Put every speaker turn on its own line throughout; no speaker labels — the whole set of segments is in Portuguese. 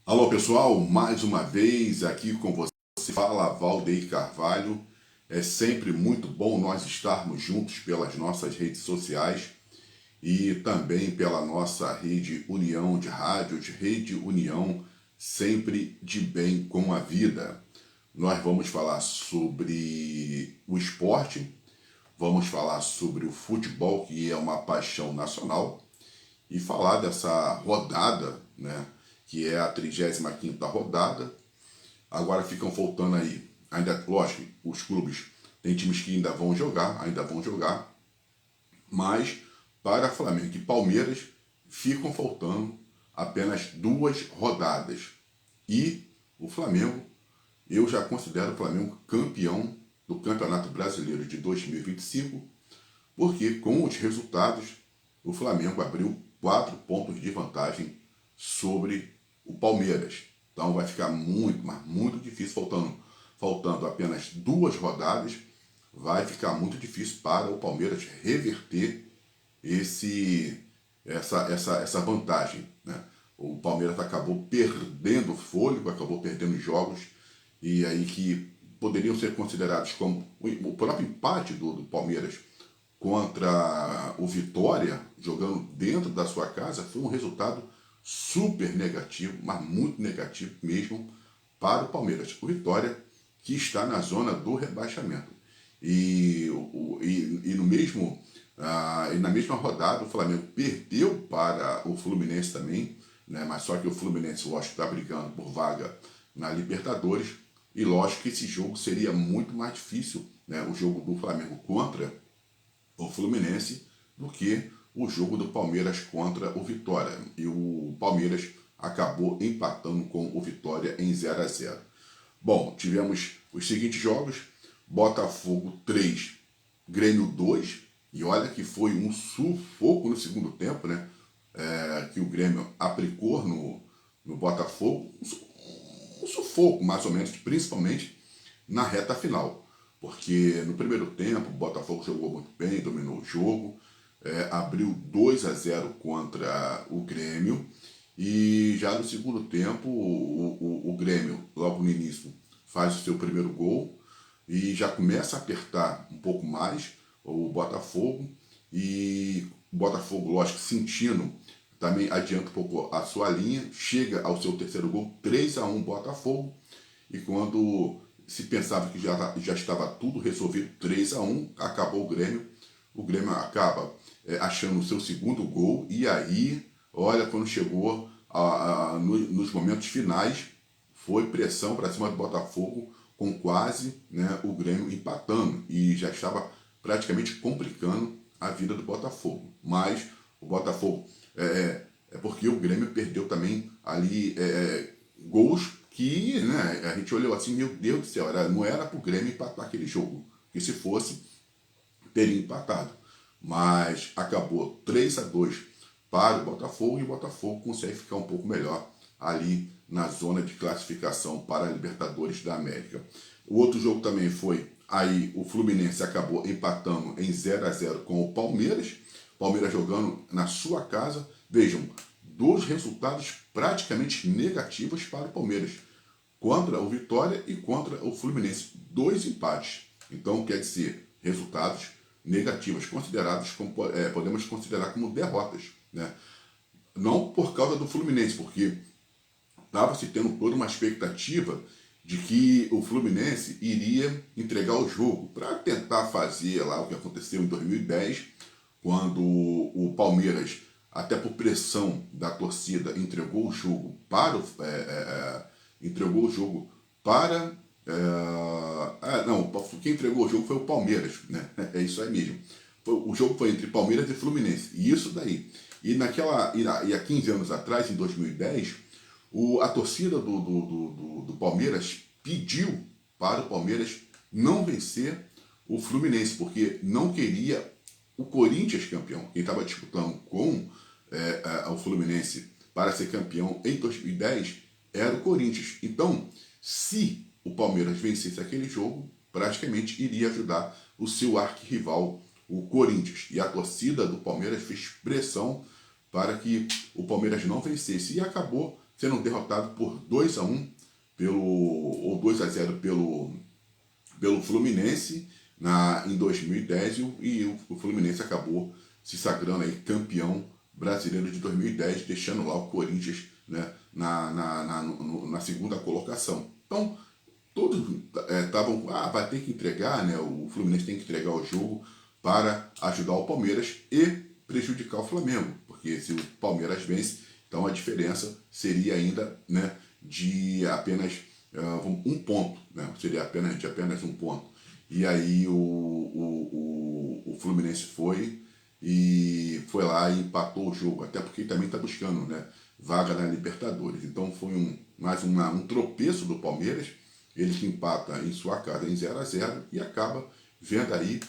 Alô pessoal, mais uma vez aqui com você, fala Valdeir Carvalho. É sempre muito bom nós estarmos juntos pelas nossas redes sociais e também pela nossa rede União de Rádios, Rede União, sempre de bem com a vida. Nós vamos falar sobre o esporte, vamos falar sobre o futebol, que é uma paixão nacional, e falar dessa rodada, né, que é a 35ª rodada. Agora ficam faltando aí, ainda, lógico, os clubes, tem times que ainda vão jogar, mas para Flamengo e Palmeiras ficam faltando apenas 2 rodadas. E o Flamengo, eu já considero o Flamengo campeão do Campeonato Brasileiro de 2025, porque com os resultados o Flamengo abriu 4 pontos de vantagem sobre o Palmeiras. Então vai ficar muito, mas muito difícil, faltando apenas 2 rodadas, vai ficar muito difícil para o Palmeiras reverter essa vantagem, né? O Palmeiras acabou perdendo fôlego, acabou perdendo jogos, e aí que poderiam ser considerados como o próprio empate do Palmeiras contra o Vitória, jogando dentro da sua casa, foi um resultado super negativo, mas muito negativo mesmo para o Palmeiras. O Vitória, que está na zona do rebaixamento. E no mesmo, e na mesma rodada, o Flamengo perdeu para o Fluminense também, né? Mas só que o Fluminense, lógico, está brigando por vaga na Libertadores, e lógico que esse jogo seria muito mais difícil, né? O jogo do Flamengo contra o Fluminense do que o jogo do Palmeiras contra o Vitória. E o Palmeiras acabou empatando com o Vitória em 0-0. Bom, tivemos os seguintes jogos: Botafogo 3, Grêmio 2, e olha que foi um sufoco no segundo tempo, né? Que o Grêmio aplicou no Botafogo, um sufoco mais ou menos, principalmente na reta final, porque no primeiro tempo o Botafogo jogou muito bem, dominou o jogo, abriu 2-0 contra o Grêmio, e já no segundo tempo o Grêmio, logo no início, faz o seu primeiro gol e já começa a apertar um pouco mais o Botafogo, e o Botafogo, lógico, sentindo, também adianta um pouco a sua linha, chega ao seu terceiro gol, 3-1 Botafogo, e quando se pensava que já estava tudo resolvido, 3-1, acabou o Grêmio acaba achando o seu segundo gol, e aí, olha, quando chegou nos momentos finais, foi pressão para cima do Botafogo, com quase, né, o Grêmio empatando, e já estava praticamente complicando a vida do Botafogo. Mas o Botafogo, é porque o Grêmio perdeu também ali gols que, né, a gente olhou assim, meu Deus do céu, não era para o Grêmio empatar aquele jogo, que se fosse, teria empatado. Mas acabou 3-2 para o Botafogo, e o Botafogo consegue ficar um pouco melhor ali na zona de classificação para a Libertadores da América. O outro jogo também foi, aí o Fluminense acabou empatando em 0-0 com o Palmeiras, Palmeiras jogando na sua casa. Vejam, 2 resultados praticamente negativos para o Palmeiras, contra o Vitória e contra o Fluminense, 2 empates. Então, quer dizer, resultados negativos, considerados como, podemos considerar como derrotas, né? Não por causa do Fluminense, porque estava se tendo toda uma expectativa de que o Fluminense iria entregar o jogo para tentar fazer lá o que aconteceu em 2010, quando o Palmeiras, até por pressão da torcida, entregou o jogo para entregou o jogo para não, quem entregou o jogo foi o Palmeiras, né? É isso aí mesmo. O jogo foi entre Palmeiras e Fluminense. E isso daí. E há 15 anos atrás, em 2010, a torcida do Palmeiras pediu para o Palmeiras não vencer o Fluminense, porque não queria o Corinthians campeão. Quem estava disputando com o Fluminense para ser campeão em 2010 era o Corinthians. Então, se o Palmeiras vencesse aquele jogo, praticamente iria ajudar o seu arquirrival, o Corinthians. E a torcida do Palmeiras fez pressão para que o Palmeiras não vencesse. E acabou sendo derrotado por 2-1 ou 2-0 pelo Fluminense em 2010 e o Fluminense acabou se sagrando aí campeão brasileiro de 2010, deixando lá o Corinthians, né, na segunda colocação. Então, todos estavam, vai ter que entregar, né, o Fluminense tem que entregar o jogo para ajudar o Palmeiras e prejudicar o Flamengo, porque se o Palmeiras vence, então a diferença seria ainda, né, de apenas um ponto, né, seria apenas um ponto. E aí o Fluminense foi lá e empatou o jogo, até porque também está buscando, né, vaga na Libertadores. Então foi mais um tropeço do Palmeiras, ele que empata em sua casa em 0-0 e acaba vendo aí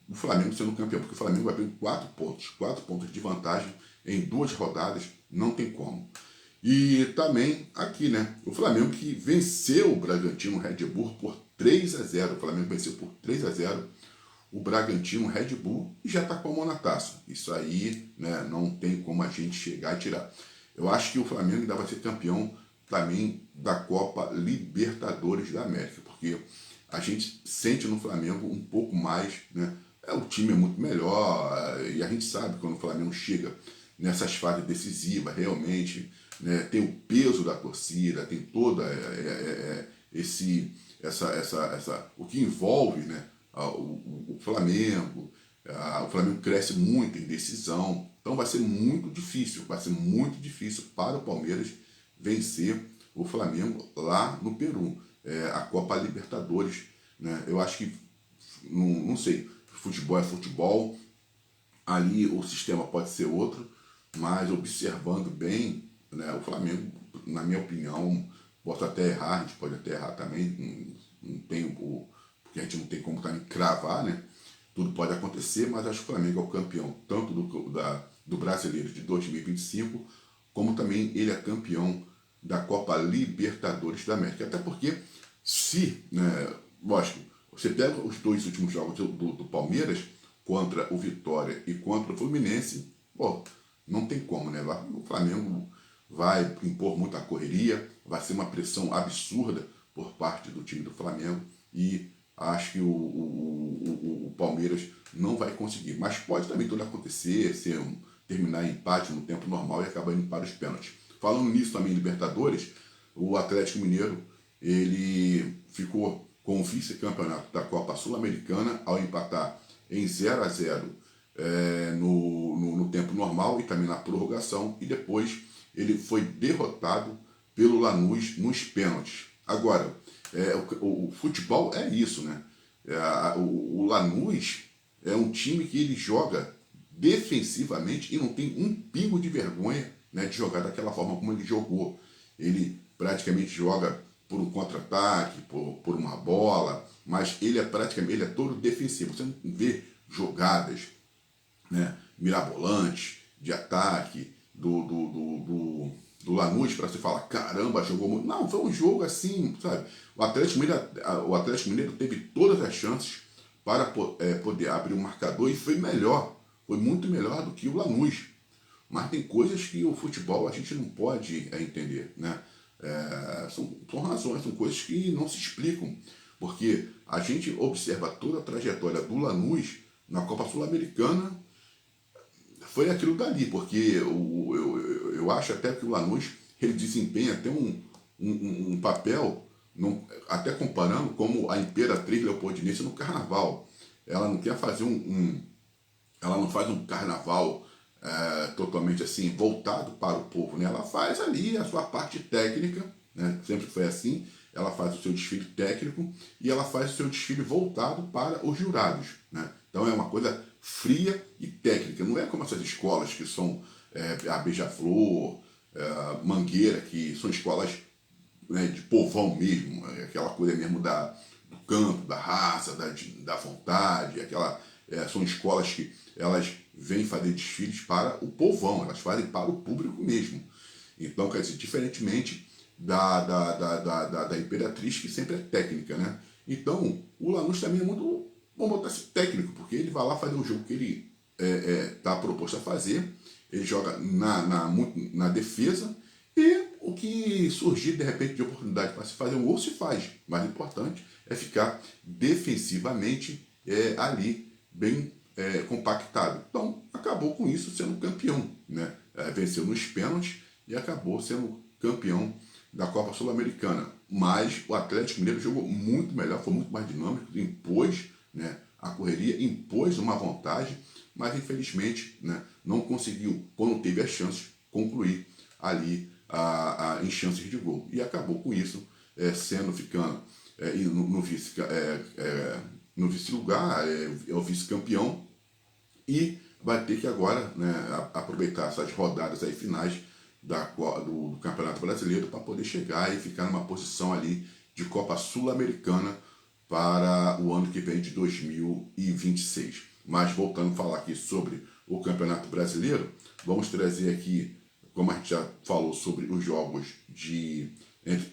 o Flamengo sendo campeão, porque o Flamengo vai ter 4 pontos de vantagem em 2 rodadas, não tem como. E também aqui, né, o Flamengo que venceu o Bragantino Red Bull por 3-0, o Flamengo venceu por 3-0 o Bragantino Red Bull e já está com a mão na taça. Isso aí, né, não tem como a gente chegar e tirar. Eu acho que o Flamengo ainda vai ser campeão também da Copa Libertadores da América, porque a gente sente no Flamengo um pouco mais, né? O time é muito melhor e a gente sabe quando o Flamengo chega nessas fases decisivas, realmente, né, tem o peso da torcida, tem toda o que envolve, né, o Flamengo. O Flamengo cresce muito em decisão, então vai ser muito difícil para o Palmeiras vencer o Flamengo lá no Peru, a Copa Libertadores, né? Eu acho que, não sei, futebol é futebol, ali o sistema pode ser outro, mas observando bem, né, o Flamengo, na minha opinião, posso até errar, a gente pode até errar também, não tem porque a gente não tem como também cravar, né? Tudo pode acontecer, mas acho que o Flamengo é o campeão tanto do Brasileiro de 2025, como também ele é campeão da Copa Libertadores da América. Até porque, né, lógico, você pega os 2 últimos jogos do Palmeiras, contra o Vitória e contra o Fluminense, não tem como, né? O Flamengo vai impor muita correria, vai ser uma pressão absurda por parte do time do Flamengo e acho que o Palmeiras não vai conseguir. Mas pode também tudo acontecer, terminar em empate no tempo normal e acabar indo para os pênaltis. Falando nisso também em Libertadores, o Atlético Mineiro ele ficou com o vice-campeonato da Copa Sul-Americana ao empatar em 0-0 no tempo normal e também na prorrogação, e depois ele foi derrotado pelo Lanús nos pênaltis. Agora, o futebol é isso, né? O Lanús é um time que ele joga defensivamente e não tem um pingo de vergonha, né, de jogar daquela forma como ele jogou. Ele praticamente joga por um contra-ataque, por uma bola, mas ele é todo defensivo. Você não vê jogadas, né, mirabolantes de ataque do Lanús para você falar, caramba, jogou muito. Não, foi um jogo assim, sabe? O Atlético Mineiro teve todas as chances para poder abrir o marcador e foi muito melhor do que o Lanús. Mas tem coisas que o futebol a gente não pode entender, né? São razões, são coisas que não se explicam, porque a gente observa toda a trajetória do Lanús na Copa Sul-Americana, foi aquilo dali, porque eu acho até que o Lanús ele desempenha até um papel, até comparando como a Imperatriz Leopoldinense no Carnaval. Ela não quer fazer ela não faz um carnaval totalmente assim, voltado para o povo, né? Ela faz ali a sua parte técnica, né? Sempre foi assim, ela faz o seu desfile técnico e ela faz o seu desfile voltado para os jurados, né? Então é uma coisa fria e técnica, não é como essas escolas que são a Beija-Flor, Mangueira, que são escolas, né, de povão mesmo, aquela coisa mesmo do canto, da raça, da vontade, são escolas que elas vêm fazer desfiles para o povão, elas fazem para o público mesmo. Então, quer dizer, diferentemente da Imperatriz, que sempre é técnica, né? Então, o Lanús também é muito, vamos botar assim, técnico, porque ele vai lá fazer um jogo que ele está proposto a fazer, ele joga na defesa, e o que surgir de repente de oportunidade para se fazer um gol, se faz. Mas o importante é ficar defensivamente ali bem compactado. Então acabou com isso sendo campeão, né? Venceu nos pênaltis e acabou sendo campeão da Copa Sul-Americana. Mas o Atlético Mineiro jogou muito melhor, foi muito mais dinâmico, impôs, né, a correria, impôs uma vantagem, mas infelizmente, né, não conseguiu, quando teve as chances, concluir ali em chances de gol. E acabou com isso, ficando no vice-lugar, é o vice-campeão, e vai ter que agora, né, aproveitar essas rodadas aí finais do Campeonato Brasileiro para poder chegar e ficar numa posição ali de Copa Sul-Americana para o ano que vem de 2026. Mas voltando a falar aqui sobre o Campeonato Brasileiro, vamos trazer aqui, como a gente já falou sobre os jogos que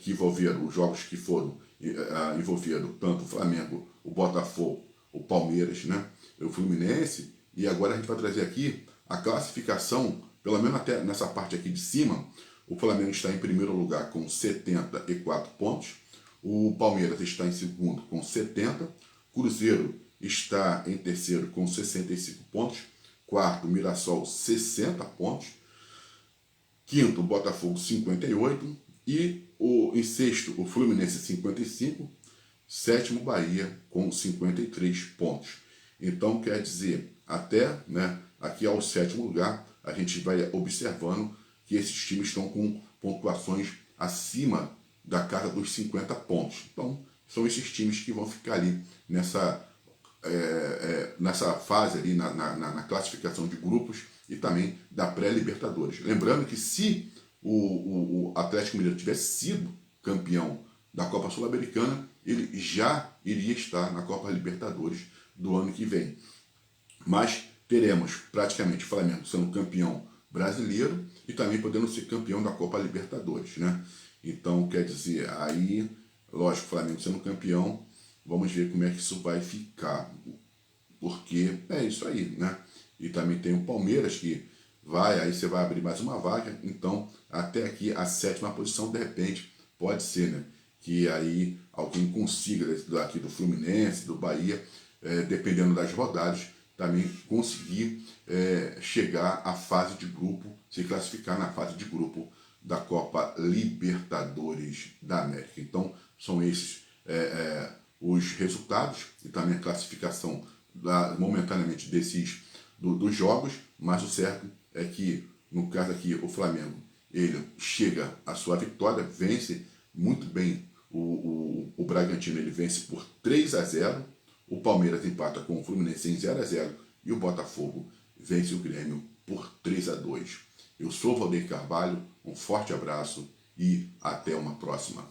envolveram, os jogos que foram envolveram tanto o Flamengo, o Botafogo, o Palmeiras, né, o Fluminense, e agora a gente vai trazer aqui a classificação, pelo menos até nessa parte aqui de cima. O Flamengo está em primeiro lugar com 74 pontos, o Palmeiras está em segundo com 70, Cruzeiro está em terceiro com 65 pontos, quarto Mirassol 60 pontos, quinto Botafogo 58 e em sexto o Fluminense 55, sétimo Bahia com 53 pontos. Então quer dizer, até, né, aqui ao sétimo lugar a gente vai observando que esses times estão com pontuações acima da casa dos 50 pontos. Então são esses times que vão ficar ali nessa fase ali na classificação de grupos e também da pré-Libertadores. Lembrando que se o Atlético Mineiro tivesse sido campeão da Copa Sul-Americana, ele já iria estar na Copa Libertadores do ano que vem. Mas teremos praticamente o Flamengo sendo campeão brasileiro e também podendo ser campeão da Copa Libertadores, né? Então, quer dizer, aí, lógico, o Flamengo sendo campeão, vamos ver como é que isso vai ficar, porque é isso aí, né? E também tem o Palmeiras que aí você vai abrir mais uma vaga, então até aqui a sétima posição, de repente, pode ser, né, que aí alguém consiga, daqui do Fluminense, do Bahia, dependendo das rodadas, também conseguir chegar à fase de grupo, se classificar na fase de grupo da Copa Libertadores da América. Então, são esses os resultados e também a classificação momentaneamente dos jogos, mas o certo é que, no caso aqui, o Flamengo, ele chega à sua vitória, vence muito bem o Bragantino, ele vence por 3-0, o Palmeiras empata com o Fluminense em 0-0 e o Botafogo vence o Grêmio por 3-2. Eu sou o Valdeir Carvalho, um forte abraço e até uma próxima.